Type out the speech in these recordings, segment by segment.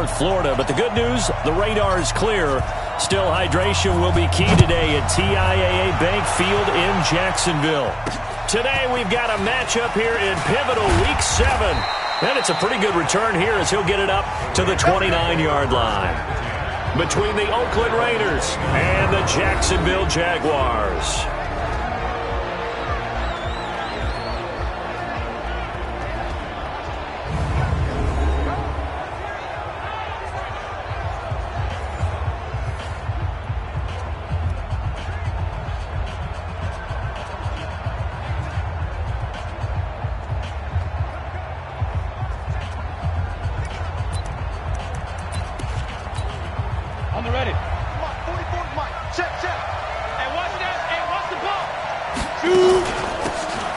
North Florida. But the good news, the radar is clear. Still, hydration will be key today at TIAA Bank Field in Jacksonville. Today, we've got a matchup here in pivotal Week 7. And it's a pretty good return here as he'll get it up to the 29-yard line. Between the Oakland Raiders and the Jacksonville Jaguars.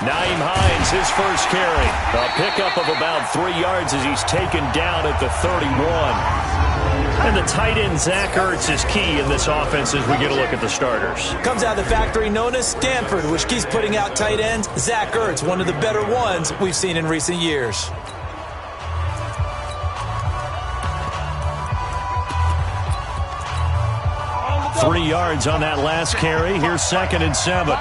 Nyheim Hines, his first carry. A pickup of about 3 yards as he's taken down at the 31. And the tight end, Zach Ertz, is key in this offense as we get a look at the starters. Comes out of the factory known as Stanford, which keeps putting out tight ends. Zach Ertz, one of the better ones we've seen in recent years. Three yards on that last carry. Here's 2nd and 7.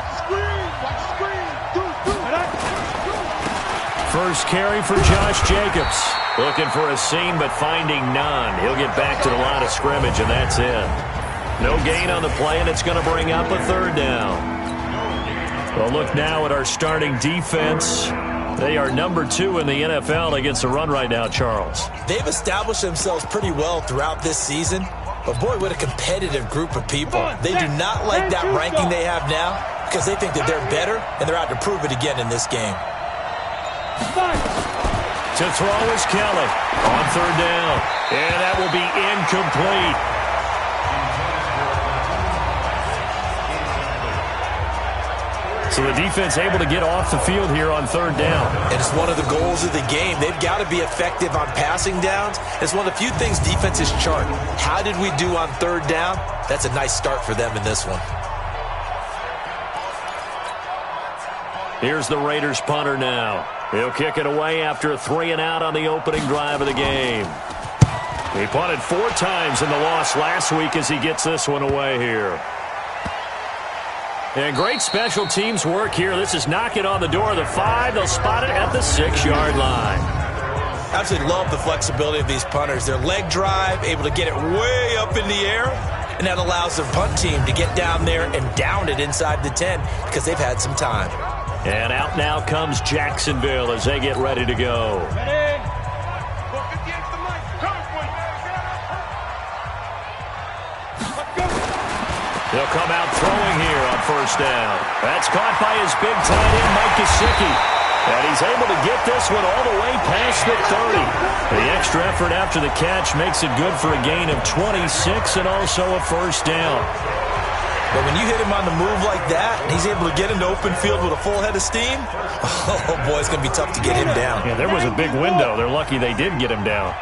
First carry for Josh Jacobs. Looking for a seam, but finding none. He'll get back to the line of scrimmage, and that's it. No gain on the play, and it's going to bring up a 3rd down. Well, look now at our starting defense. They are number 2 in the NFL against the run right now, Charles. They've established themselves pretty well throughout this season. But, boy, what a competitive group of people. They do not like that ranking they have now because they think that they're better, and they're out to prove it again in this game. To throw is Kelly on 3rd down. And that will be incomplete. So the defense able to get off the field here on 3rd down. And it's one of the goals of the game. They've got to be effective on passing downs. It's one of the few things defenses chart. How did we do on 3rd down? That's a nice start for them in this one. Here's the Raiders punter now. He'll kick it away after a 3-and-out on the opening drive of the game. He punted 4 times in the loss last week as he gets this one away here. And great special teams work here. This is knocking on the door of the 5. They'll spot it at the 6-yard line. Absolutely love the flexibility of these punters. Their leg drive, able to get it way up in the air, and that allows their punt team to get down there and down it inside the 10 because they've had some time. And out now comes Jacksonville as they get ready to go. He'll come out throwing here on 1st down. That's caught by his big tight end, Mike Gesicki. And he's able to get this one all the way past the 30. The extra effort after the catch makes it good for a gain of 26 and also a 1st down. But when you hit him on the move like that, and he's able to get into open field with a full head of steam, oh, boy, it's going to be tough to get him down. Yeah, there was a big window. They're lucky they did get him down.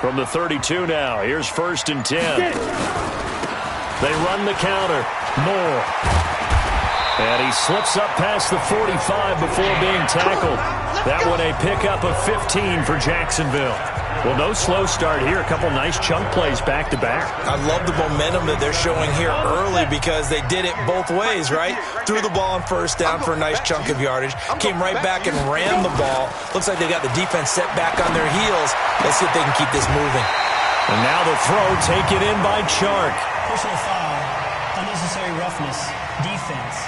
From the 32 now, here's 1st and 10. They run the counter. Moore. And he slips up past the 45 before being tackled. That one a pickup of 15 for Jacksonville. Well, no slow start here. A couple nice chunk plays back-to-back. I love the momentum that they're showing here early because they did it both ways, right? Threw the ball on 1st down for a nice chunk of yardage. Came right back and ran the ball. Looks like they got the defense set back on their heels. Let's see if they can keep this moving. And now the throw taken in by Chark. Personal foul, unnecessary roughness, defense.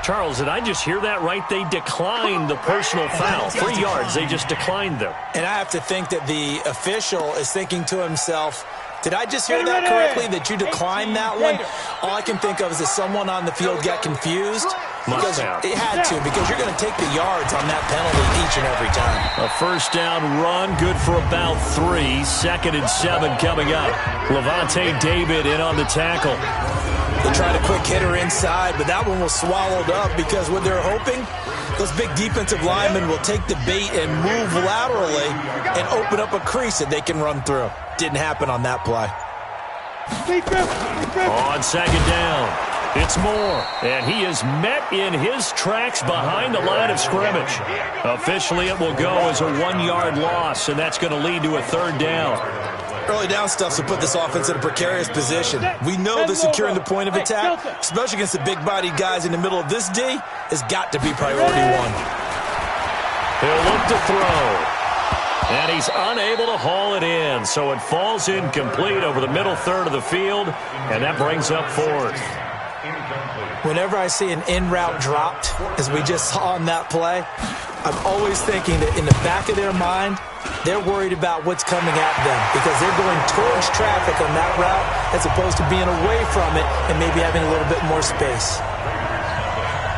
Charles, did I just hear that right? They declined the personal foul. 3 yards, they just declined them. And I have to think that the official is thinking to himself, did I just hear that correctly, that you declined that one? All I can think of is that someone on the field got confused. Because it had to, because you're going to take the yards on that penalty each and every time. A 1st down run, good for about 3. 2nd and 7 coming up. Levante David in on the tackle. They tried a quick hitter inside, but that one was swallowed up because what they're hoping, those big defensive linemen will take the bait and move laterally and open up a crease that they can run through. Didn't happen on that play. On 2nd down. 2nd and 7. 2nd and 7 It's Moore, and he is met in his tracks behind the line of scrimmage. Officially, it will go as a 1-yard loss, and that's going to lead to a 3rd down. Early down stuff to put this offense in a precarious position. We know that securing the point of attack, especially against the big-bodied guys in the middle of this D, has got to be priority 1. He'll look to throw. And he's unable to haul it in, so it falls incomplete over the middle third of the field, and that brings up 4th. Whenever I see an in-route dropped, as we just saw on that play, I'm always thinking that in the back of their mind, they're worried about what's coming at them because they're going towards traffic on that route as opposed to being away from it and maybe having a little bit more space.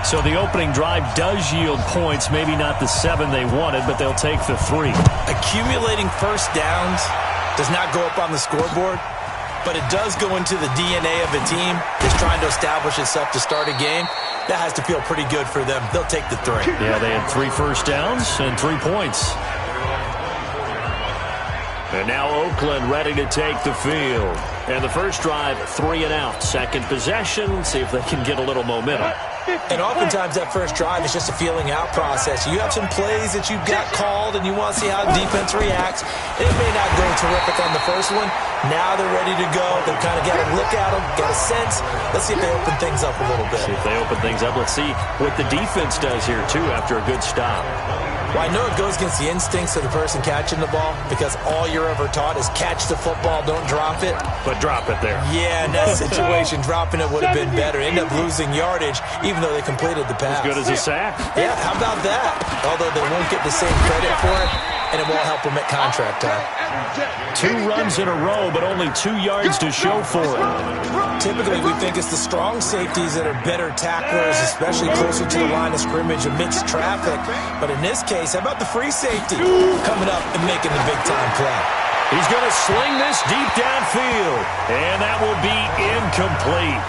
So the opening drive does yield points, maybe not the 7 they wanted, but they'll take the 3. Accumulating first downs does not go up on the scoreboard, but it does go into the DNA of a team that's trying to establish itself to start a game. That has to feel pretty good for them. They'll take the 3. Yeah, they had 3 first downs and 3 points. And now Oakland ready to take the field. And the first drive, 3 and out. Second possession, see if they can get a little momentum. And oftentimes that first drive is just a feeling out process. You have some plays that you've got called and you want to see how the defense reacts. It may not go terrific on the first one. Now they're ready to go. They've kind of got a look at them, got a sense. Let's see if they open things up a little bit. See if they open things up. Let's see what the defense does here, too, after a good stop. Well, I know it goes against the instincts of the person catching the ball because all you're ever taught is catch the football, don't drop it. But drop it there. Yeah, in that situation, dropping it would have been better. End up losing yardage, even though they completed the pass. As good as a sack. Yeah, how about that? Although they won't get the same credit for it, and it won't help them at contract time. 2 runs in a row, but only 2 yards to show for it. Typically, we think it's the strong safeties that are better tacklers, especially closer to the line of scrimmage amidst traffic. But in this case, how about the free safety coming up and making the big-time play? He's going to sling this deep downfield, and that will be incomplete.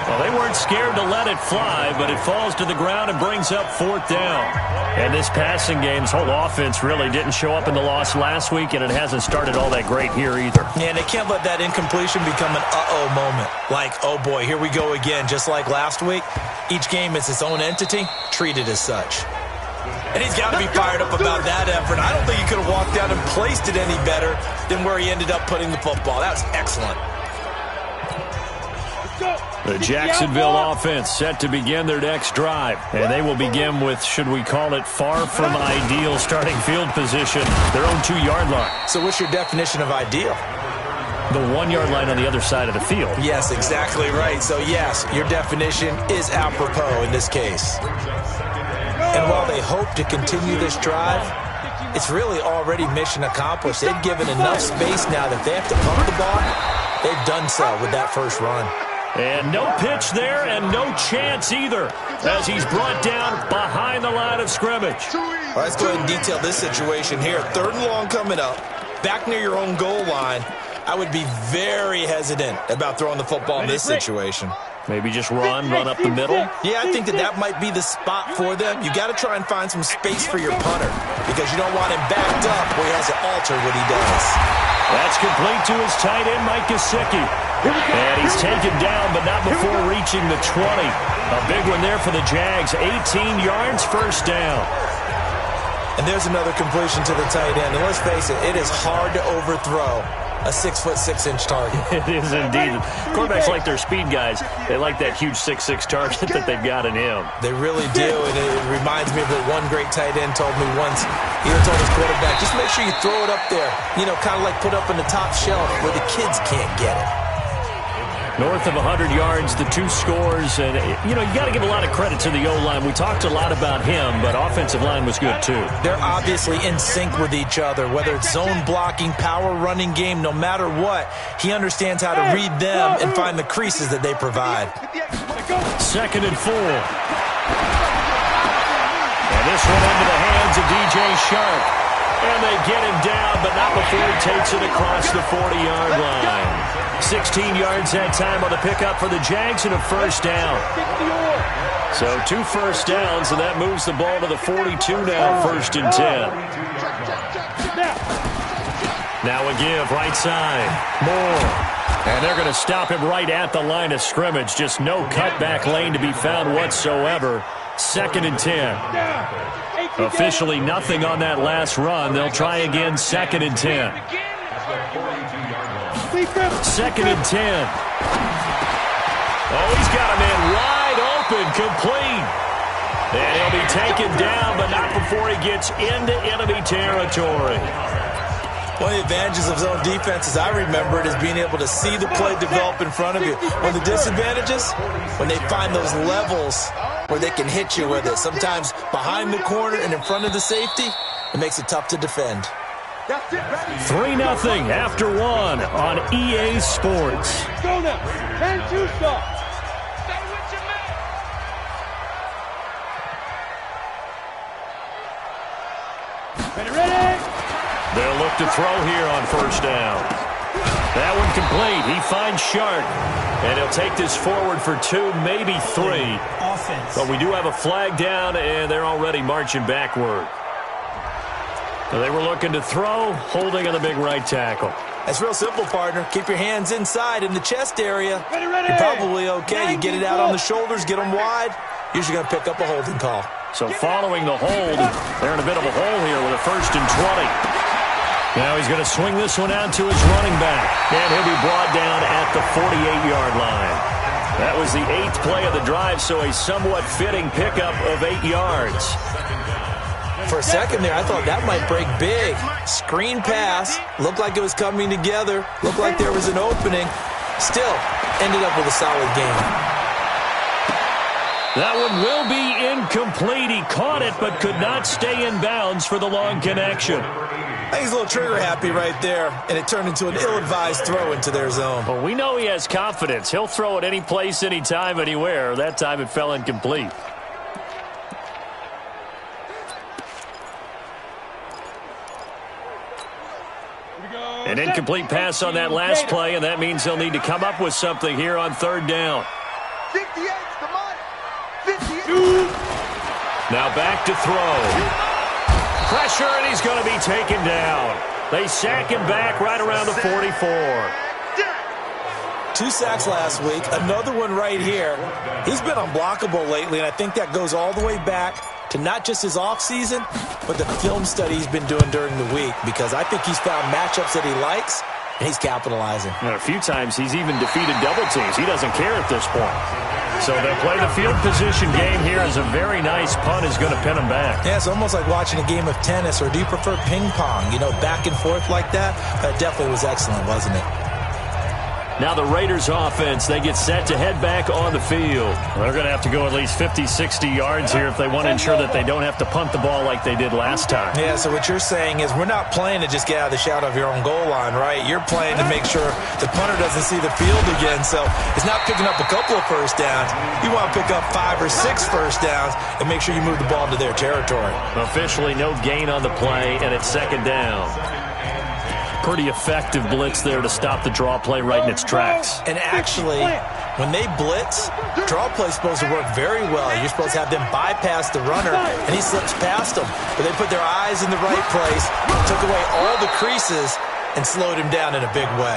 Well, they weren't scared to let it fly, but it falls to the ground and brings up 4th down. And this passing game's whole offense really didn't show up in the loss last week, and it hasn't started all that great here either. Yeah, and they can't let that incompletion become an uh-oh moment. Like, oh boy, here we go again, just like last week. Each game is its own entity, treated as such. And he's got to be fired up about that effort. I don't think he could have walked down and placed it any better than where he ended up putting the football. That was excellent. The Jacksonville offense set to begin their next drive. And they will begin with, should we call it, far from ideal starting field position, their own 2-yard line. So what's your definition of ideal? The 1-yard line on the other side of the field. Yes, exactly right. So yes, your definition is apropos in this case. And while they hope to continue this drive, it's really already mission accomplished. They've given enough space now that if they have to pump the ball, they've done so with that first run. And no pitch there and no chance either as he's brought down behind the line of scrimmage. Well, let's go ahead and detail this situation here. 3rd and long coming up, back near your own goal line. I would be very hesitant about throwing the football in this situation. Maybe just run up the middle? Yeah, I think that might be the spot for them. You got to try and find some space for your punter because you don't want him backed up where he has to alter what he does. That's complete to his tight end, Mike Gesicki. And he's taken down, but not before reaching the 20. A big one there for the Jags. 18 yards, first down. And there's another completion to the tight end. And let's face it, it is hard to overthrow a 6'6" target. It is indeed. Quarterbacks like their speed guys. They like that huge 6'6" target that they've got in him. They really do, and it reminds me of what one great tight end told me once. He told his quarterback, just make sure you throw it up there, kind of like put up in the top shelf where the kids can't get it. North of 100 yards, the 2 scores. And, you got to give a lot of credit to the O-line. We talked a lot about him, but offensive line was good, too. They're obviously in sync with each other, whether it's zone blocking, power running game, no matter what. He understands how to read them and find the creases that they provide. 2nd and 4. And this one into the hands of DJ Shark. And they get him down, but not before he takes it across the 40-yard line. 16 yards that time on the pickup for the Jags and a first down. So 2 first downs, and that moves the ball to the 42 now, 1st and 10. Now a give, right side. Moore. And they're going to stop him right at the line of scrimmage. Just no cutback lane to be found whatsoever. 2nd and 10. Officially nothing on that last run. They'll try again, 2nd and 10. 2nd and 10. Oh, he's got a man wide open, complete. And he'll be taken down, but not before he gets into enemy territory. One of the advantages of zone defense, as I remember it, is being able to see the play develop in front of you. One of the disadvantages, when they find those levels where they can hit you with it, sometimes behind the corner and in front of the safety, it makes it tough to defend. 3-0 after 1 on EA Sports. Go now. 10-2 stop. Ready. They'll look to throw here on 1st down. That one complete. He finds Shark. And he'll take this forward for 2, maybe 3. Offense. But we do have a flag down, and they're already marching backward. So they were looking to throw, holding on the big right tackle. That's real simple, partner. Keep your hands inside in the chest area. You're probably okay. You get it out on the shoulders, get them wide. Usually going to pick up a holding call. So following the hold, they're in a bit of a hole here with a 1st and 20. Now he's going to swing this one out to his running back. And he'll be brought down at the 48-yard line. That was the 8th play of the drive, so a somewhat fitting pickup of 8 yards. For a second there, I thought that might break big. Screen pass. Looked like it was coming together. Looked like there was an opening. Still, ended up with a solid game. That one will be incomplete. He caught it but could not stay in bounds for the long connection. I think he's a little trigger happy right there, and it turned into an ill-advised throw into their zone. Well, we know he has confidence. He'll throw it any place, anytime, anywhere. That time it fell incomplete. An incomplete pass on that last play, and that means they'll need to come up with something here on 3rd down. 58, come on. 58. Now back to throw. Pressure, and he's going to be taken down. They sack him back right around the 44. 2 sacks last week, another one right here. He's been unblockable lately, and I think that goes all the way back to not just his offseason, but the film study he's been doing during the week, because I think he's found matchups that he likes, and he's capitalizing. And a few times he's even defeated double teams. He doesn't care at this point. So they'll play the field position game here as a very nice punt is going to pin him back. Yeah, it's almost like watching a game of tennis, or do you prefer ping pong? You know, back and forth like that? That definitely was excellent, wasn't it? Now the Raiders offense, they get set to head back on the field. They're going to have to go at least 50, 60 yards here if they want to ensure that they don't have to punt the ball like they did last time. Yeah, so what you're saying is we're not playing to just get out of the shadow of your own goal line, right? You're playing to make sure the punter doesn't see the field again. So it's not picking up a couple of first downs. You want to pick up 5 or 6 first downs and make sure you move the ball into their territory. Officially no gain on the play, and it's 2nd down. Pretty effective blitz there to stop the draw play right in its tracks. And actually, when they blitz, draw play's supposed to work very well. You're supposed to have them bypass the runner, and he slips past them. But they put their eyes in the right place, took away all the creases, and slowed him down in a big way.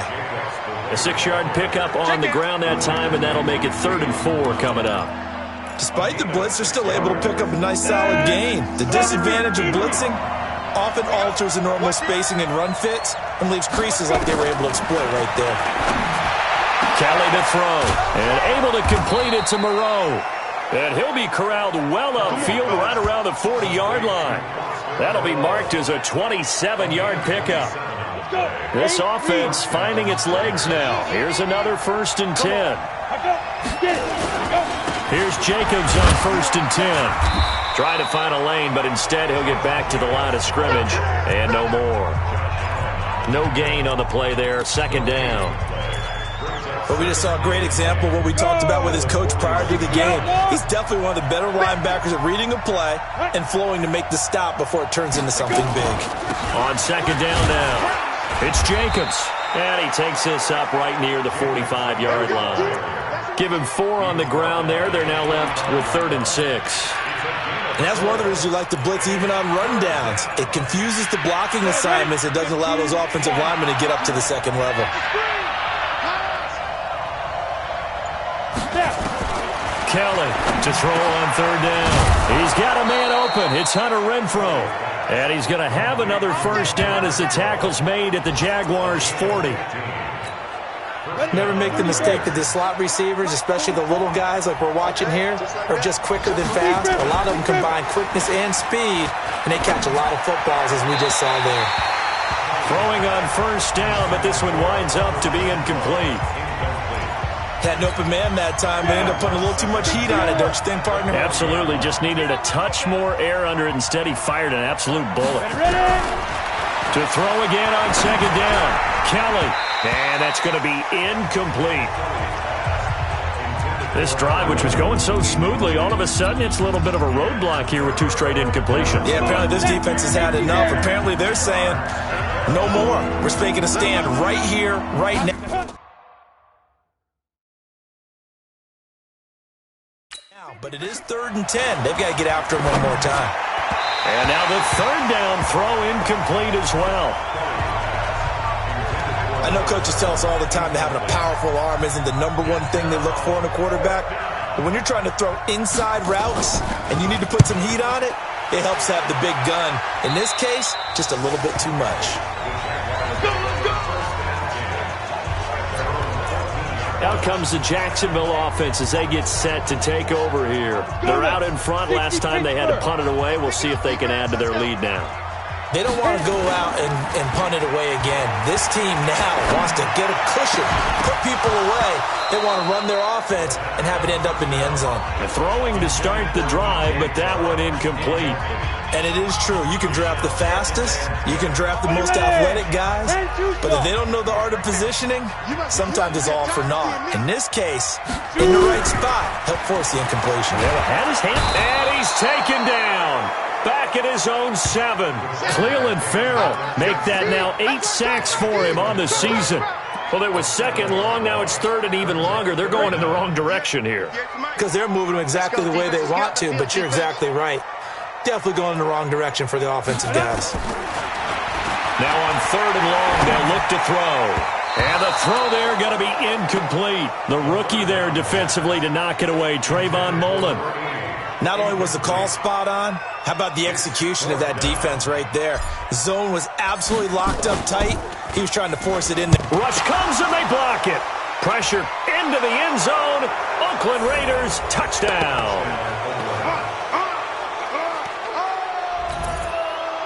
A 6-yard pickup on the ground that time, and that'll make it 3rd and 4 coming up. Despite the blitz, they're still able to pick up a nice, solid gain. The disadvantage of blitzing often alters the normal spacing and run fits and leaves creases like they were able to exploit right there. Kelly to throw, and able to complete it to Moreau. And he'll be corralled well upfield right around the 40-yard line. That'll be marked as a 27-yard pickup. This offense finding its legs now. Here's another 1st and 10. Here's Jacobs on 1st and 10. Trying to find a lane, but instead he'll get back to the line of scrimmage, and no more. No gain on the play there, 2nd down. But we just saw a great example of what we talked about with his coach prior to the game. He's definitely one of the better linebackers at reading a play and flowing to make the stop before it turns into something big. On 2nd down now, it's Jacobs. And he takes this up right near the 45-yard line. Give him 4 on the ground there. They're now left with 3rd and 6. And that's one of the reasons you like to blitz even on rundowns. It confuses the blocking assignments. It doesn't allow those offensive linemen to get up to the second level. Kelly to throw on third down. He's got a man open. It's Hunter Renfrow. And he's going to have another first down as the tackle's made at the Jaguars' 40. Never make the mistake that the slot receivers, especially the little guys like we're watching here, are just quicker than fast. A lot of them combine quickness and speed, and they catch a lot of footballs, as we just saw there. Throwing on first down, but this one winds up to be incomplete. Had an open man that time, but ended up putting a little too much heat on it, don't you think, partner? Absolutely. Just needed a touch more air under it. Instead, he fired an absolute bullet. To throw again on second down. Kelly. And that's going to be incomplete. This drive, which was going so smoothly, all of a sudden it's a little bit of a roadblock here with 2 straight incompletions. Yeah, apparently this defense has had enough. Apparently they're saying, no more. We're making a stand right here, right now. But it is 3rd and 10. They've got to get after him one more time. And now the third down throw incomplete as well. I know coaches tell us all the time that having a powerful arm isn't the #1 thing they look for in a quarterback. But when you're trying to throw inside routes and you need to put some heat on it, it helps have the big gun. In this case, just a little bit too much. Out comes the Jacksonville offense as they get set to take over here. They're out in front. Last time they had to punt it away. We'll see if they can add to their lead now. They don't want to go out and punt it away again. This team now wants to get a cushion, put people away. They want to run their offense and have it end up in the end zone. Throwing to start the drive, but that one incomplete. And it is true. You can draft the fastest. You can draft the most athletic guys. But if they don't know the art of positioning, sometimes it's all for naught. In this case, in the right spot, help force the incompletion. Had his hand, and he's taken down. Back at his own 7. Clelin Ferrell make that now 8 sacks for him on the season. Well, it was 2nd long. Now it's 3rd and even longer. They're going in the wrong direction here. Because they're moving them exactly the way they want to, but you're exactly right. Definitely going in the wrong direction for the offensive guys. Now on 3rd and long, they'll look to throw. And the throw there going to be incomplete. The rookie there defensively to knock it away, Trayvon Mullen. Not only was the call spot on, how about the execution of that defense right there? Zone was absolutely locked up tight. He was trying to force it in there. Rush comes and they block it. Pressure into the end zone. Oakland Raiders touchdown.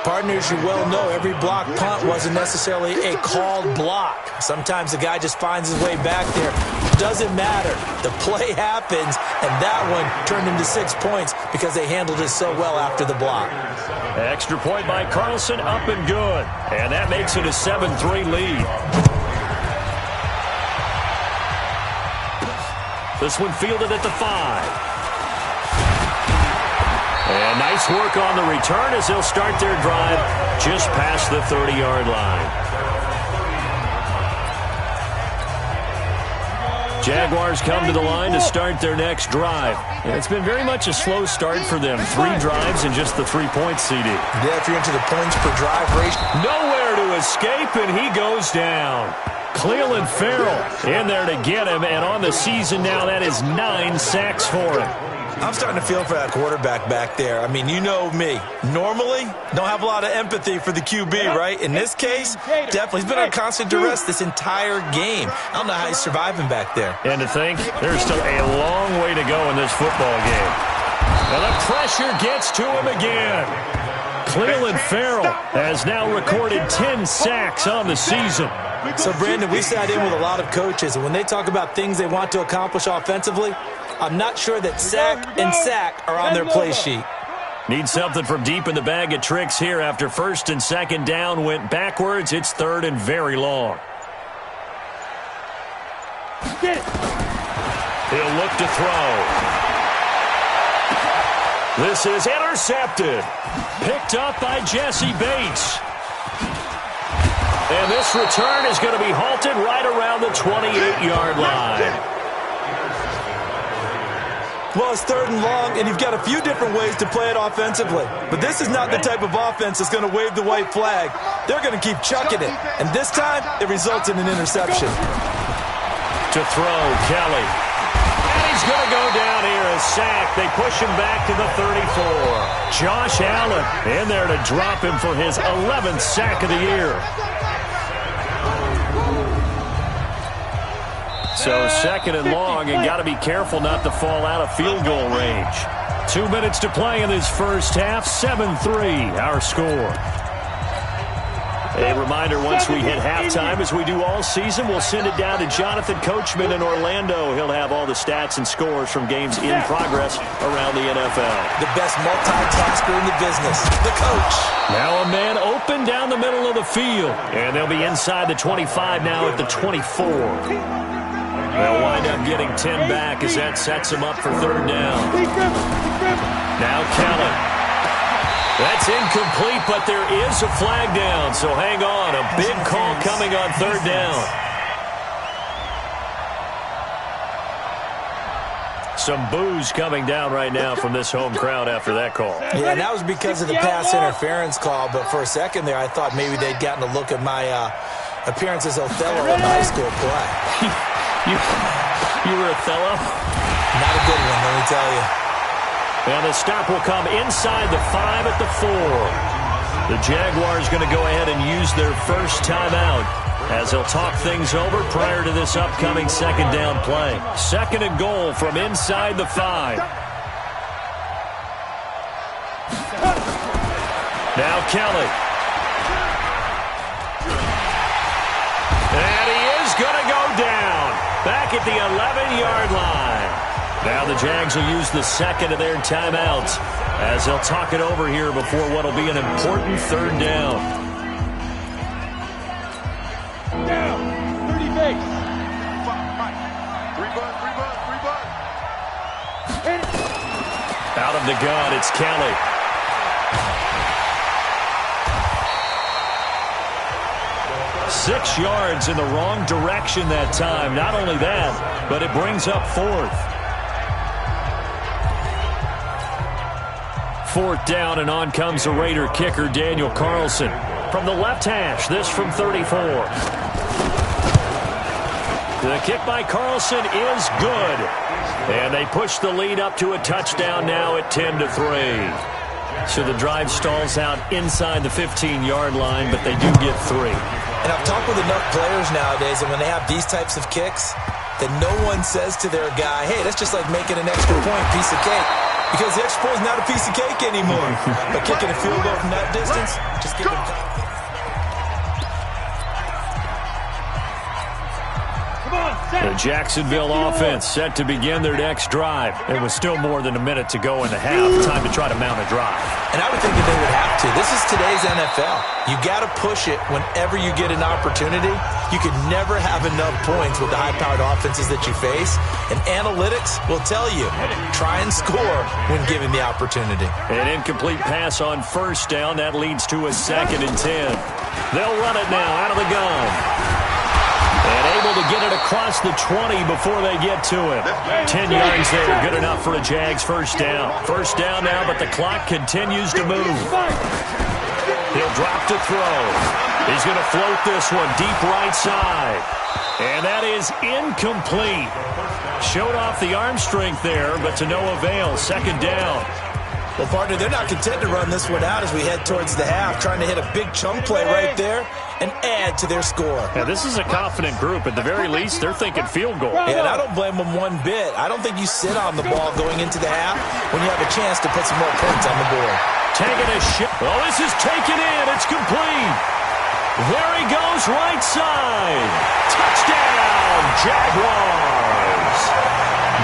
Partners, you well know every block punt wasn't necessarily a called block. Sometimes the guy just finds his way back there. Doesn't matter. The play happens, and that one turned into 6 points because they handled it so well after the block. Extra point by Carlson, up and good. And that makes it a 7-3 lead. This one fielded at the 5. And nice work on the return as they'll start their drive just past the 30-yard line. Jaguars come to the line to start their next drive. And it's been very much a slow start for them. 3 drives and just the 3 points, CD. Yeah, if you're into the points per drive ratio. Nowhere to escape, and he goes down. Clelin Ferrell in there to get him, and on the season now, that is 9 sacks for him. I'm starting to feel for that quarterback back there. I mean, you know me. Normally, don't have a lot of empathy for the QB, right? In this case, definitely. He's been on constant duress this entire game. I don't know how he's surviving back there. And to think, there's still a long way to go in this football game. And the pressure gets to him again. Clelin Ferrell has now recorded 10 sacks on the season. So, Brandon, we sat in with a lot of coaches, and when they talk about things they want to accomplish offensively, I'm not sure that sack and sack are on their play sheet. Need something from deep in the bag of tricks here after 1st and 2nd down went backwards. It's 3rd and very long. He'll look to throw. This is intercepted. Picked up by Jesse Bates. And this return is going to be halted right around the 28-yard line. Well, it's 3rd and long, and you've got a few different ways to play it offensively. But this is not the type of offense that's going to wave the white flag. They're going to keep chucking it. And this time, it results in an interception. To throw, Kelly. And he's going to go down here, a sack. They push him back to the 34. Josh Allen in there to drop him for his 11th sack of the year. So second and long, and got to be careful not to fall out of field goal range. 2 minutes to play in this first half. 7-3, our score. A reminder, once we hit halftime, as we do all season, we'll send it down to Jonathan Coachman in Orlando. He'll have all the stats and scores from games in progress around the NFL. The best multitasker in the business, the coach. Now a man open down the middle of the field. And they'll be inside the 25 now at the 24. They'll wind up getting 10 back as that sets them up for third down. Now Kelly. That's incomplete, but there is a flag down, so hang on. A big call coming on third down. Some boos coming down right now from this home crowd after that call. Yeah, and that was because of the pass interference call, but for a second there I thought maybe they'd gotten a look at my appearance as Othello in the high school play. You were Othello? Not a good one, let me tell you. And the stop will come inside the 5 at the 4. The Jaguars going to go ahead and use their first timeout as they'll talk things over prior to this upcoming second down play. Second and goal from inside the 5. Now Kelly. And he is going to go down back at the 11-yard line. Now the Jags will use the second of their timeouts as they'll talk it over here before what will be an important third down. Down, 30 base. Out of the gun, it's Kelly. Six yards in the wrong direction that time. Not only that, but it brings up fourth. Fourth down, and on comes the Raider kicker, Daniel Carlson. From the left hash, this from 34. The kick by Carlson is good. And they push the lead up to a touchdown now at 10-3. So the drive stalls out inside the 15-yard line, but they do get 3. And I've talked with enough players nowadays, and when they have these types of kicks, that no one says to their guy, hey, that's just like making an extra point, piece of cake. Because the extra point is not a piece of cake anymore. But kicking a field goal from that distance, just give them confidence. The Jacksonville offense set to begin their next drive. And with still more than a minute to go in the half, time to try to mount a drive. And I would think that they would have to. This is today's NFL. You got to push it whenever you get an opportunity. You can never have enough points with the high-powered offenses that you face. And analytics will tell you, try and score when given the opportunity. An incomplete pass on first down. That leads to a 2nd and 10. They'll run it now out of the gun. And able to get it across the 20 before they get to him. 10 yards there, good enough for a Jags first down. First down now, but the clock continues to move. He'll drop to throw. He's going to float this one deep right side. And that is incomplete. Showed off the arm strength there, but to no avail. Second down. Well, partner, they're not content to run this one out as we head towards the half, trying to hit a big chunk play right there and add to their score. Yeah, this is a confident group. At the very least, they're thinking field goal. Yeah, and I don't blame them one bit. I don't think you sit on the ball going into the half when you have a chance to put some more points on the board. Taking a shot. Oh, this is taken in. It's complete. There he goes, right side. Touchdown, Jaguars.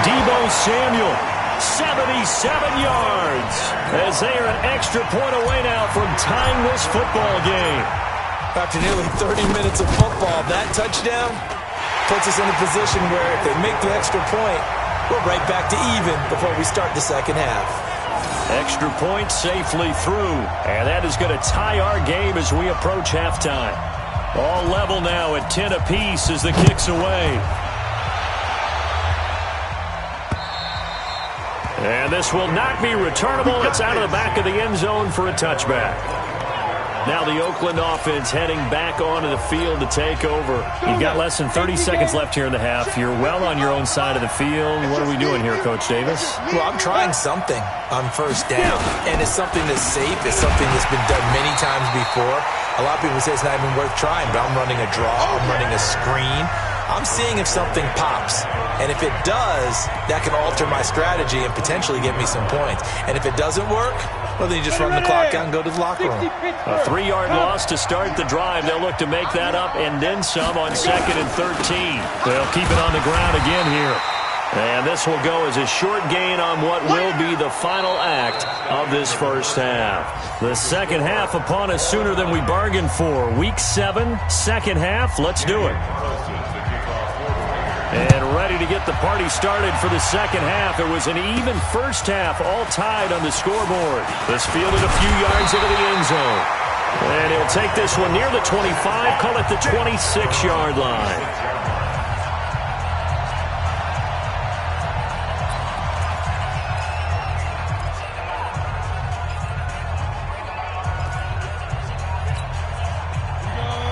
Deebo Samuel, 77 yards, as they are an extra point away now from tying this football game. After nearly 30 minutes of football, that touchdown puts us in a position where if they make the extra point, we're right back to even before we start the second half. Extra point safely through, and that is going to tie our game as we approach halftime. All level now at 10 apiece as the kick's away. And this will not be returnable. It's out of the back of the end zone for a touchback. Now the Oakland offense heading back onto the field to take over. You've got less than 30 seconds left here in the half. You're well on your own side of the field. What are we doing here, Coach Davis? Well, I'm trying something on first down, and it's something that's safe. It's something that's been done many times before. A lot of people say it's not even worth trying, but I'm running a draw. I'm running a screen. I'm seeing if something pops. And if it does, that can alter my strategy and potentially get me some points. And if it doesn't work, well, then you just run the clock out and go to the locker room. A 3-yard loss to start the drive. They'll look to make that up and then some on 2nd and 13. They'll keep it on the ground again here. And this will go as a short gain on what will be the final act of this first half. The second half upon us sooner than we bargained for. Week 7, second half. Let's do it. And ready to get the party started for the second half. It was an even first half, all tied on the scoreboard. This fielded a few yards into the end zone. And he'll take this one near the 25, call it the 26-yard line.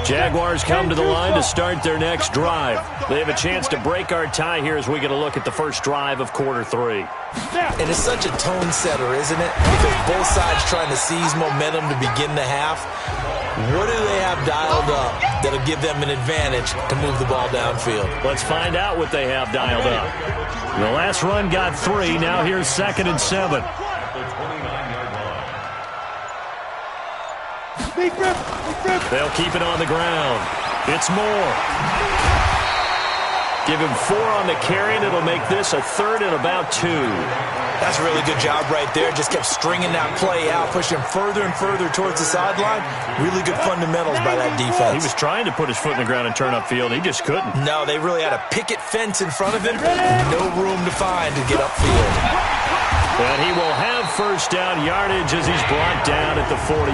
Jaguars come to the line to start their next drive. They have a chance to break our tie here as we get a look at the first drive of quarter 3. And it's such a tone setter, isn't it? Because both sides trying to seize momentum to begin the half. What do they have dialed up that'll give them an advantage to move the ball downfield? Let's find out what they have dialed up. The last run got 3. Now here's 2nd and 7. They'll keep it on the ground. It's Moore. Give him 4 on the carry, and it'll make this a 3rd and about 2. That's a really good job right there. Just kept stringing that play out, pushing him further and further towards the sideline. Really good fundamentals by that defense. He was trying to put his foot in the ground and turn upfield. He just couldn't. No, they really had a picket fence in front of him. No room to find to get upfield. And he will have first down yardage as he's brought down at the 41.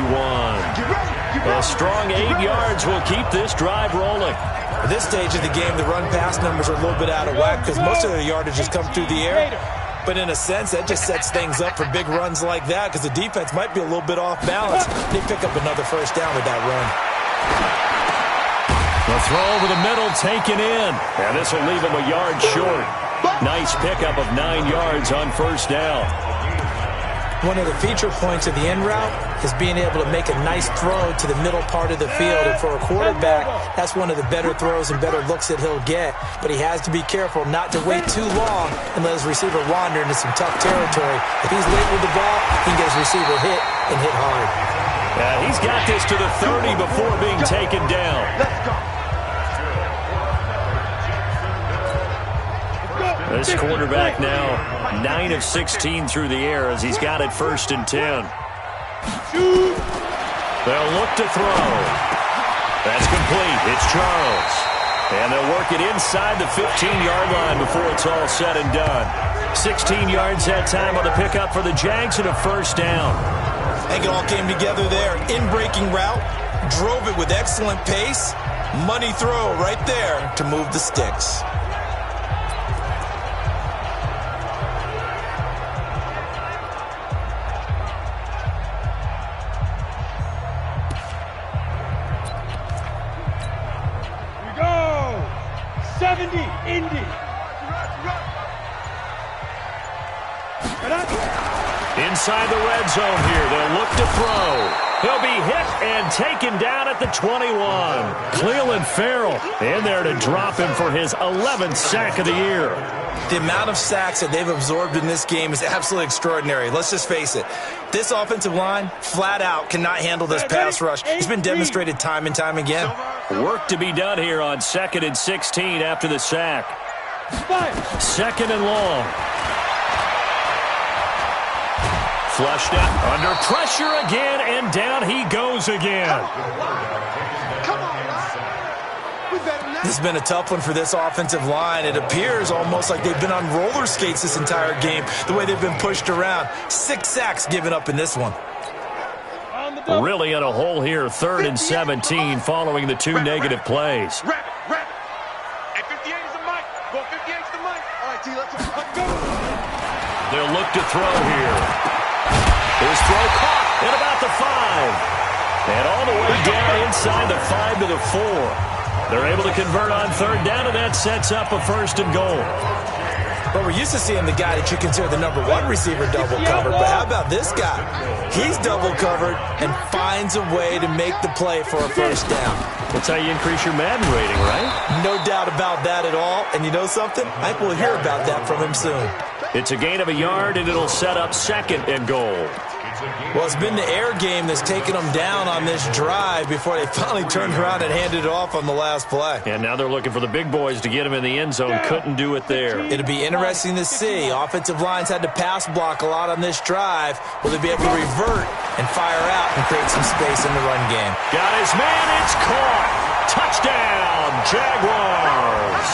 A strong 8 yards will keep this drive rolling. At this stage of the game, the run-pass numbers are a little bit out of whack because most of the yardage has come through the air. But in a sense, that just sets things up for big runs like that because the defense might be a little bit off balance. They pick up another first down with that run. The throw over the middle taken in. And this will leave him a yard short. Nice pickup of 9 yards on first down. One of the feature points of the end route is being able to make a nice throw to the middle part of the field. And for a quarterback, that's one of the better throws and better looks that he'll get. But he has to be careful not to wait too long and let his receiver wander into some tough territory. If he's late with the ball, he can get his receiver hit and hit hard. He's got this to the 30 before being taken down. This quarterback now 9 of 16 through the air as he's got it 1st and 10. They'll look to throw. That's complete. It's Charles. And they'll work it inside the 15-yard line before it's all said and done. 16 yards that time on the pickup for the Jags and a first down. I think it all came together there. In-breaking route, drove it with excellent pace. Money throw right there to move the sticks. Inside the red zone here, they'll look to throw. He'll be hit and taken down at the 21. Clelin Ferrell in there to drop him for his 11th sack of the year. The amount of sacks that they've absorbed in this game is absolutely extraordinary. Let's just face it. This offensive line, flat out, cannot handle this pass rush. It's been demonstrated time and time again. Work to be done here on 2nd and 16 after the sack. 2nd and long. Flushed out, under pressure again, and down he goes again. This has been a tough one for this offensive line. It appears almost like they've been on roller skates this entire game, the way they've been pushed around. 6 sacks given up in this one. Really in a hole here, 3rd and 17 following the 2 negative plays. They'll look to throw here. His throw caught at about the 5. And all the way down inside the 5 to the 4. They're able to convert on third down, and that sets up a 1st and goal. But we're used to seeing the guy that you consider the number 1 receiver double covered. But how about this guy? He's double covered and finds a way to make the play for a 1st down. That's how you increase your Madden rating, right? No doubt about that at all. And you know something? I think we'll hear about that from him soon. It's a gain of a yard, and it'll set up 2nd and goal. Well, it's been the air game that's taken them down on this drive before they finally turned around and handed it off on the last play. And now they're looking for the big boys to get him in the end zone. Couldn't do it there. It'll be interesting to see. Offensive lines had to pass block a lot on this drive. Will they be able to revert and fire out and create some space in the run game? Got his man. It's caught. Touchdown, Jaguars.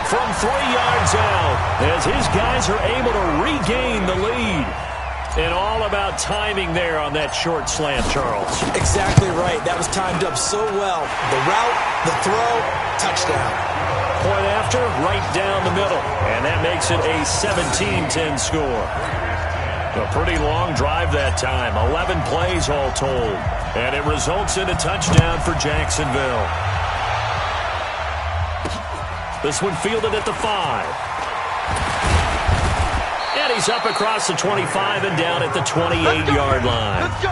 From 3 yards out, as his guys are able to regain the lead. And all about timing there on that short slant, Charles. Exactly right. That was timed up so well. The route, the throw, touchdown. Point after, right down the middle. And that makes it a 17-10 score. A pretty long drive that time. 11 plays all told. And it results in a touchdown for Jacksonville. This one fielded at the 5. And he's up across the 25 and down at the 28-yard line. Let's go.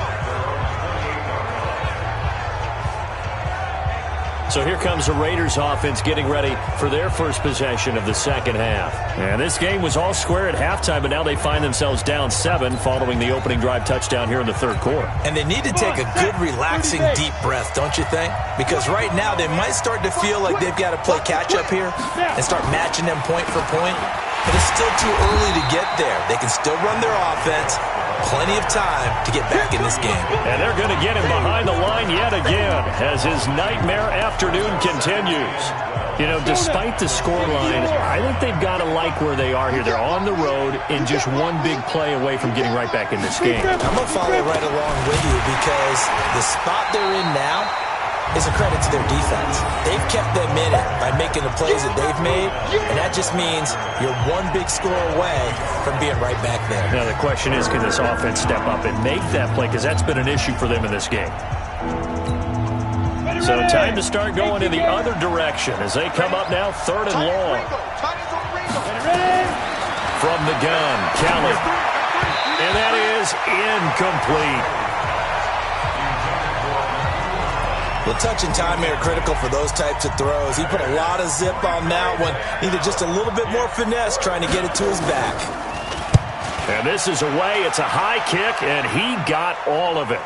So here comes the Raiders offense getting ready for their first possession of the second half. And this game was all square at halftime, but now they find themselves down 7 following the opening drive touchdown here in the third quarter. And they need to take a good, relaxing, deep breath, don't you think? Because right now they might start to feel like they've got to play catch-up here and start matching them point for point. But it's still too early to get there. They can still run their offense. Plenty of time to get back in this game. And they're going to get him behind the line yet again as his nightmare afternoon continues. You know, despite the scoreline, I think they've got to like where they are here. They're on the road and just one big play away from getting right back in this game. I'm going to follow right along with you because the spot they're in now is a credit to their defense. They've kept them in it by making the plays that they've made, and that just means you're one big score away from being right back there. Now the question is, can this offense step up and make that play? Because that's been an issue for them in this game. So time to start going in the other direction as they come up now 3rd and long. From the gun, Kelly. And that is incomplete. The touch and time are critical for those types of throws. He put a lot of zip on that one. Needed just a little bit more finesse trying to get it to his back. And this is away. It's a high kick, and he got all of it.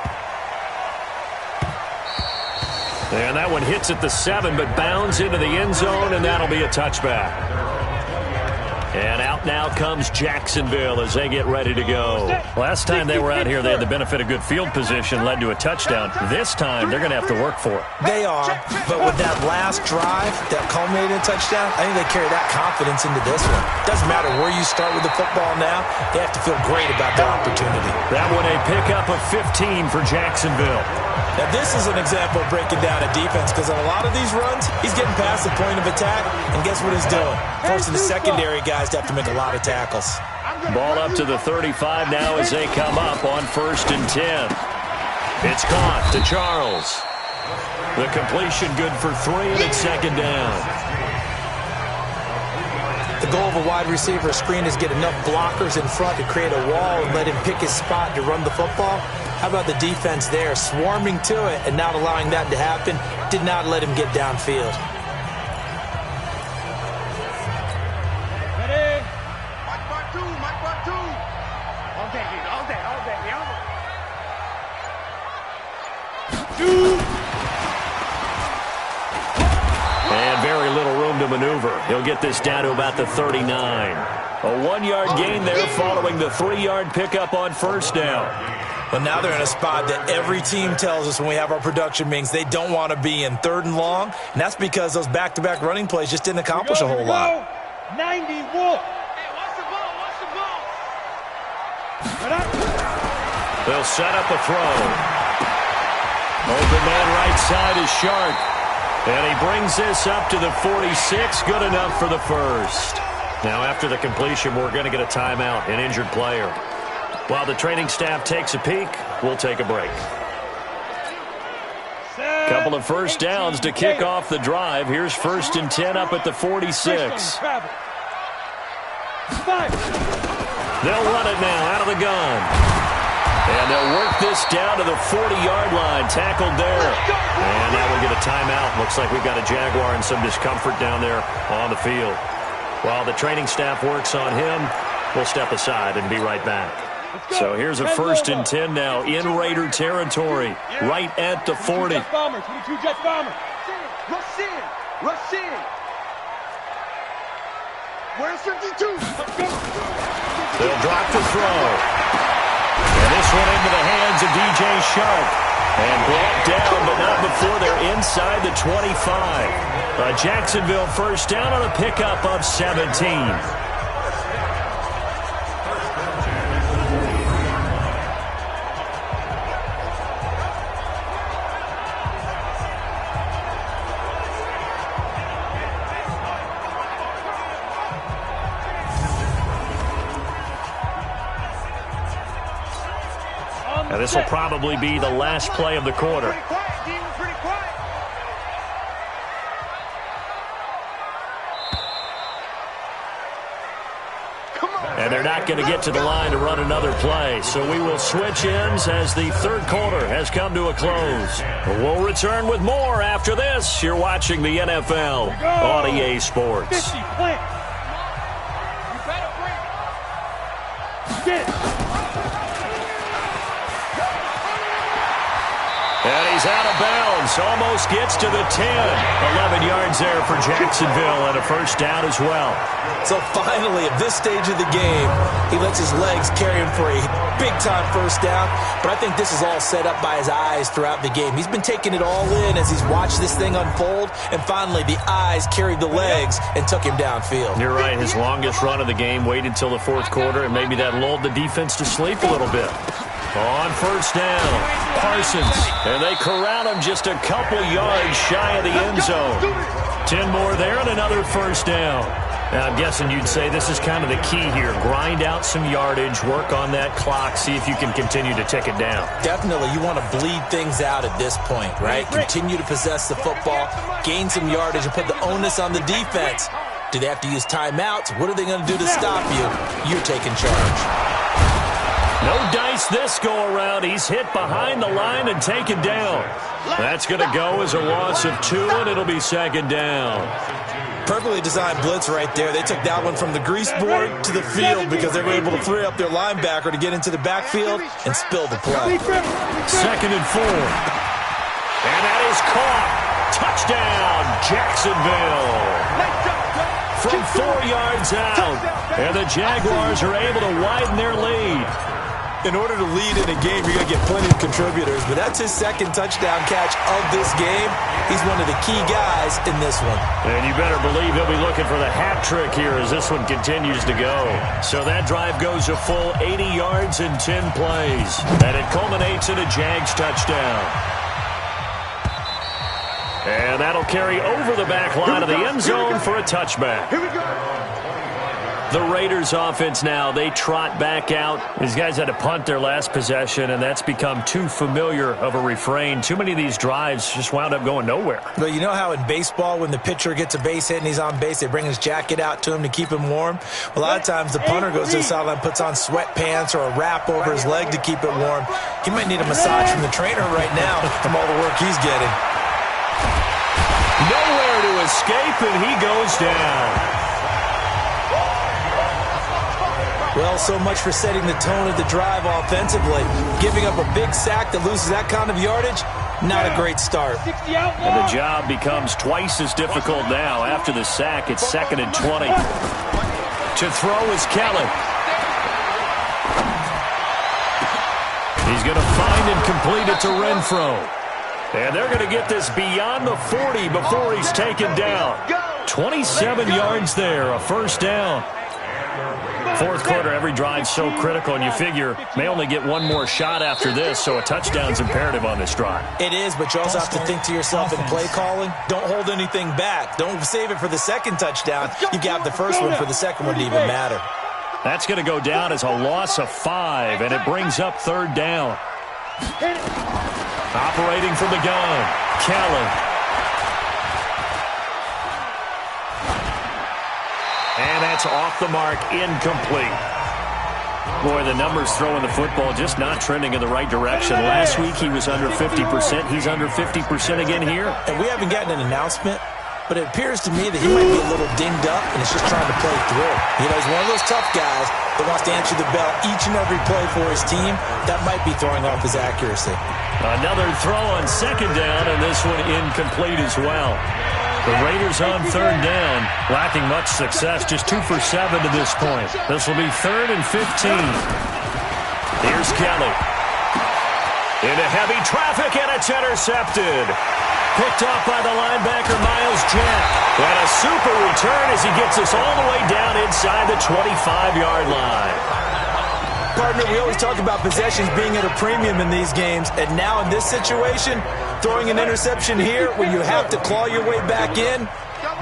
And that one hits at the 7, but bounds into the end zone, and that'll be a touchback. And out now comes Jacksonville as they get ready to go. Last time they were out here, they had the benefit of good field position, led to a touchdown. This time, they're going to have to work for it. They are, but with that last drive that culminated in a touchdown, I think they carry that confidence into this one. Doesn't matter where you start with the football now, they have to feel great about their opportunity. That one a pickup of 15 for Jacksonville. Now, this is an example of breaking down a defense because on a lot of these runs, he's getting past the point of attack, and guess what he's doing? Forcing the secondary guys to have to make a lot of tackles. Ball up to the 35 now as they come up on 1st and 10. It's caught to Charles. The completion good for 3, and it's 2nd down. The goal of a wide receiver screen is get enough blockers in front to create a wall and let him pick his spot to run the football. How about the defense there, swarming to it and not allowing that to happen? Did not let him get downfield. Ready? Mark 2, Mark 2. All day, all day, all day, all day. 2. And very little room to maneuver. He'll get this down to about the 39. A 1-yard gain there following the 3-yard pickup on 1st down. But now they're in a spot that every team tells us when we have our production meetings they don't want to be in, 3rd and long. And that's because those back-to-back running plays just didn't accomplish a whole lot. 90 Wolf. Hey, watch the ball, watch the ball. They'll set up a throw. Open man right side is Sharp. And he brings this up to the 46. Good enough for the 1st. Now after the completion, we're going to get a timeout, an injured player. While the training staff takes a peek, we'll take a break. Couple of first downs to kick off the drive. Here's 1st and 10 up at the 46. They'll run it now out of the gun. And they'll work this down to the 40-yard line. Tackled there. And now we'll get a timeout. Looks like we've got a Jaguar and some discomfort down there on the field. While the training staff works on him, we'll step aside and be right back. So here's a 1st and 10 now in Raider territory, right at the 40. Jets Bombers, 22 Jets Bombers. Rush in. Rush in. Where's 52? They'll drop the throw. And this one into the hands of DJ Shark. And brought down, but not before they're inside the 25. A Jacksonville first down on a pickup of 17. Now this will probably be the last play of the quarter. And they're not going to get to the line to run another play. So we will switch ends as the third quarter has come to a close. We'll return with more after this. You're watching the NFL on EA Sports. And he's out of bounds. Almost gets to the 10. 11 yards there for Jacksonville and a first down as well. So finally, at this stage of the game, he lets his legs carry him for a big-time first down. But I think this is all set up by his eyes throughout the game. He's been taking it all in as he's watched this thing unfold. And finally, the eyes carried the legs and took him downfield. You're right. His longest run of the game waited till the fourth quarter, and maybe that lulled the defense to sleep a little bit. On first down, Parsons, and they corral him just a couple yards shy of the end zone. 10 more there and another first down. Now, I'm guessing you'd say this is kind of the key here. Grind out some yardage, work on that clock, see if you can continue to tick it down. Definitely. You want to bleed things out at this point, right? Continue to possess the football, gain some yardage, and put the onus on the defense. Do they have to use timeouts? What are they going to do to stop you? You're taking charge. No dice this go-around. He's hit behind the line and taken down. That's going to go as a loss of 2, and it'll be second down. Perfectly designed blitz right there. They took that one from the grease board to the field because they were able to free up their linebacker to get into the backfield and spill the play. 2nd and 4. And that is caught. Touchdown, Jacksonville. From 4 yards out. And the Jaguars are able to widen their lead. In order to lead in a game, you're going to get plenty of contributors, but that's his second touchdown catch of this game. He's one of the key guys in this one. And you better believe he'll be looking for the hat trick here as this one continues to go. So that drive goes a full 80 yards in 10 plays. And it culminates in a Jags touchdown. And that'll carry over the back line of the end zone for a touchback. Here we go. The Raiders offense now, they trot back out. These guys had to punt their last possession, and that's become too familiar of a refrain. Too many of these drives just wound up going nowhere. But you know how in baseball, when the pitcher gets a base hit and he's on base, they bring his jacket out to him to keep him warm? A lot of times the punter goes to the sideline, puts on sweatpants or a wrap over his leg to keep it warm. He might need a massage from the trainer right now from all the work he's getting. Nowhere to escape, and he goes down. Well, so much for setting the tone of the drive offensively. Giving up a big sack that loses that kind of yardage, not a great start. And the job becomes twice as difficult now. After the sack, it's 2nd and 20. To throw is Kelly. He's going to find and complete it to Renfro. And they're going to get this beyond the 40 before he's taken down. 27 yards there, a first down. Fourth quarter, every drive's so critical, and you figure may only get one more shot after this, so a touchdown's imperative on this drive. It is, but you also have to think to yourself in play calling, don't hold anything back. Don't save it for the second touchdown. You got the first one for the second one to even matter. That's going to go down as a loss of 5, and it brings up third down. Operating from the gun, Kelly. And that's off the mark, incomplete. Boy, the numbers throwing the football just not trending in the right direction. Last week he was under 50%. He's under 50% again here. And we haven't gotten an announcement, but it appears to me that he might be a little dinged up and is just trying to play through. You know, he's one of those tough guys that wants to answer the bell each and every play for his team. That might be throwing off his accuracy. Another throw on second down, and this one incomplete as well. The Raiders on third down, lacking much success, just 2 for 7 to this point. This will be 3rd and 15. Here's Kelly. Into heavy traffic, and it's intercepted. Picked off by the linebacker, Myles Jack. And a super return as he gets us all the way down inside the 25-yard line. Partner, we always talk about possessions being at a premium in these games, and now in this situation, throwing an interception here when you have to claw your way back in,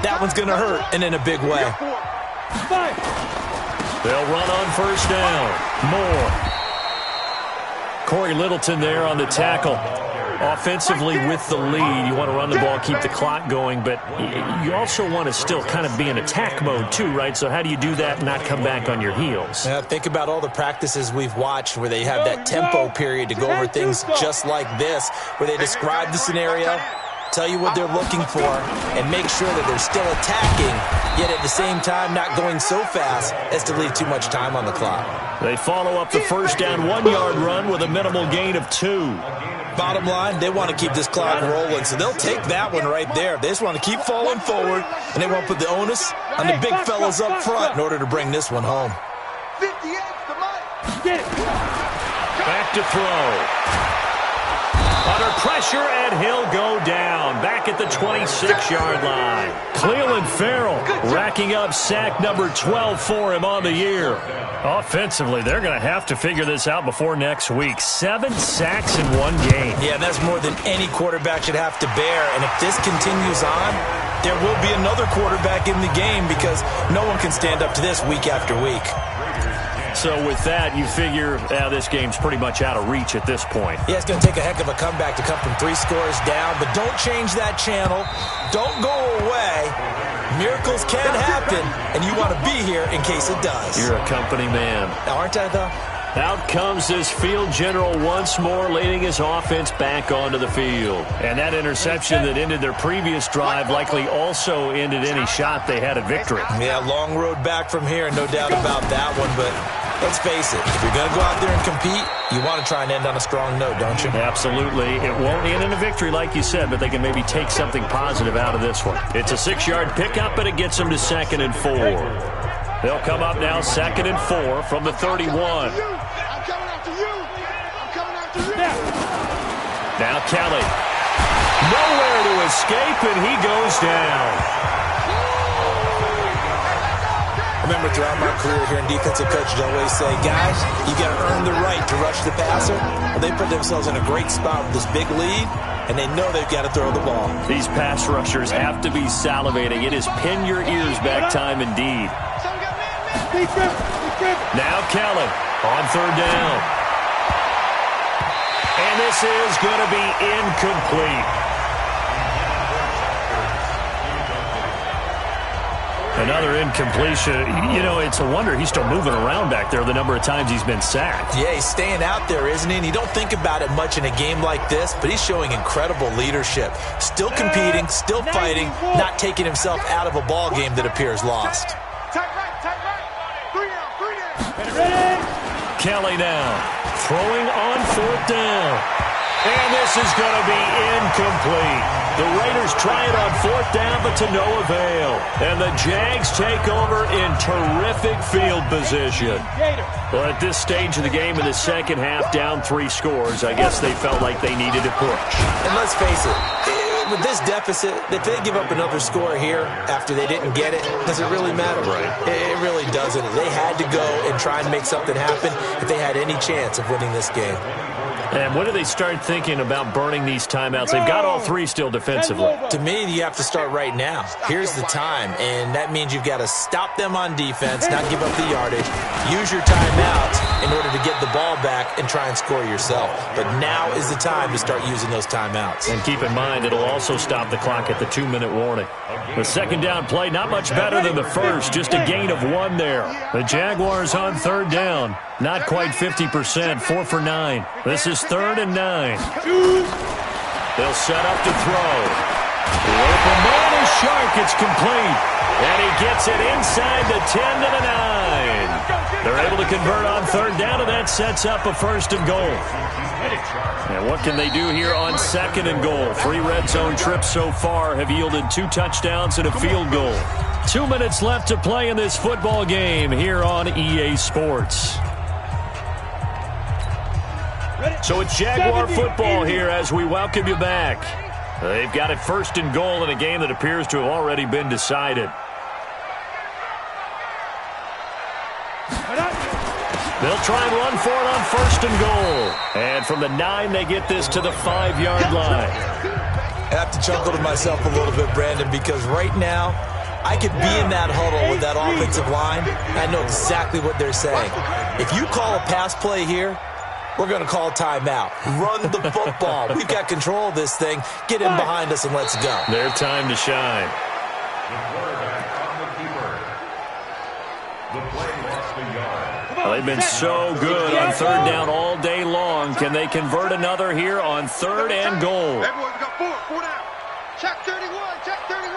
that one's going to hurt, and in a big way. They'll run on first down. Moore. Corey Littleton there on the tackle. Offensively with the lead, you want to run the ball, keep the clock going, but you also want to still kind of be in attack mode too, right? So how do you do that and not come back on your heels? Yeah, think about all the practices we've watched where they have that tempo period to go over things just like this, where they describe the scenario, tell you what they're looking for, and make sure that they're still attacking, yet at the same time not going so fast as to leave too much time on the clock. They follow up the first down 1-yard run with a minimal gain of 2. Bottom line, they want to keep this clock rolling, so they'll take that one right there. They just want to keep falling forward, and they want to put the onus on the big fellas up front in order to bring this one home. Back to throw. Under pressure, and he'll go down. Back at the 26-yard line. Clelin Ferrell racking up sack number 12 for him on the year. Offensively, they're going to have to figure this out before next week. 7 sacks in one game. Yeah, that's more than any quarterback should have to bear. And if this continues on, there will be another quarterback in the game because no one can stand up to this week after week. So with that, you figure this game's pretty much out of reach at this point. Yeah, it's going to take a heck of a comeback to come from 3 scores down, but don't change that channel. Don't go away. Miracles can happen, and you want to be here in case it does. You're a company man. Aren't I, though? Out comes this field general once more, leading his offense back onto the field. And that interception that ended their previous drive likely also ended any shot they had at victory. Yeah, long road back from here, no doubt about that one. But let's face it, if you're going to go out there and compete, you want to try and end on a strong note, don't you? Absolutely. It won't end in a victory, like you said, but they can maybe take something positive out of this one. It's a 6-yard pickup, but it gets them to 2nd and 4. They'll come up now 2nd and 4 from the 31. Now Kelly. Nowhere to escape, and he goes down. I remember throughout my career here in defensive coaches always say, guys, you got to earn the right to rush the passer. Well, they put themselves in a great spot with this big lead, and they know they've got to throw the ball. These pass rushers have to be salivating. It is pin your ears back time indeed. Now Kelly on 3rd down. And this is going to be incomplete. Another incompletion. You know, it's a wonder he's still moving around back there the number of times he's been sacked. Yeah, he's staying out there, isn't he? And you don't think about it much in a game like this, but he's showing incredible leadership. Still competing, still fighting, not taking himself out of a ball game that appears lost. Kelly now throwing on 4th down. And this is going to be incomplete. The Raiders try it on 4th down, but to no avail. And the Jags take over in terrific field position. Well, at this stage of the game in the second half, down 3 scores, I guess they felt like they needed to push. And let's face it, with this deficit, if they give up another score here after they didn't get it, does it really matter? Right. It really doesn't. They had to go and try and make something happen if they had any chance of winning this game. And when do they start thinking about burning these timeouts? They've got all three still defensively. To me, you have to start right now. Here's the time, and that means you've got to stop them on defense, not give up the yardage, use your timeouts in order to get the ball back and try and score yourself. But now is the time to start using those timeouts. And keep in mind, it'll also stop the clock at the 2-minute warning. The second down play, not much better than the first, just a gain of 1 there. The Jaguars on third down, not quite 50%, 4 for 9. This is 3rd and 9. They'll set up to throw. The open man is Shark. It's complete. And he gets it inside the 10 to the 9. They're able to convert on third down, and that sets up a 1st and goal. And what can they do here on 2nd and goal? 3 red zone trips so far have yielded 2 touchdowns and a field goal. 2 minutes left to play in this football game here on EA Sports. So it's Jaguar football here as we welcome you back. They've got it 1st and goal in a game that appears to have already been decided. They'll try and run for it on 1st and goal. And from the 9, they get this to the 5-yard line. I have to chuckle to myself a little bit, Brandon, because right now I could be in that huddle with that offensive line. I know exactly what they're saying. If you call a pass play here, we're going to call timeout. Run the football. We've got control of this thing. Get in behind us and let's go. Their time to shine. Well, they've been so good on third down all day long. Can they convert another here on 3rd and goal? Everyone's got 4 down. Check 31, check 31.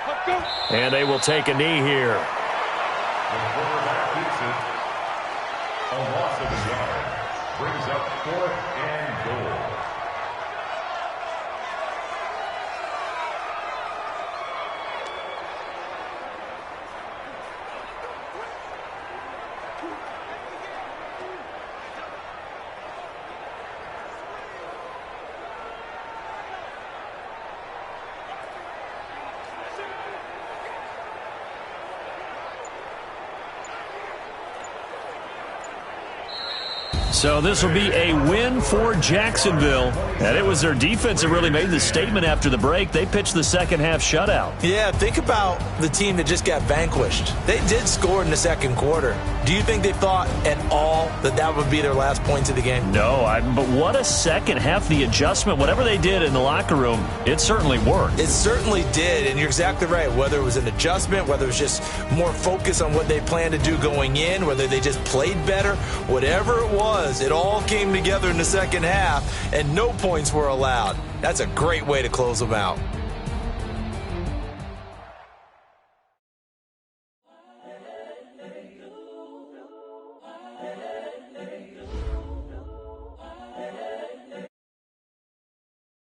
Let's go. And they will take a knee here. A loss of a yard brings up 4th and goal. So this will be a win for Jacksonville. And it was their defense that really made the statement after the break. They pitched the second half shutout. Yeah, think about the team that just got vanquished. They did score in the second quarter. Do you think they thought at all that that would be their last points of the game? No, but what a second half. The adjustment, whatever they did in the locker room, it certainly worked. It certainly did, and you're exactly right. Whether it was an adjustment, whether it was just more focus on what they planned to do going in, whether they just played better, whatever it was, it all came together in the second half, and no points were allowed. That's a great way to close them out.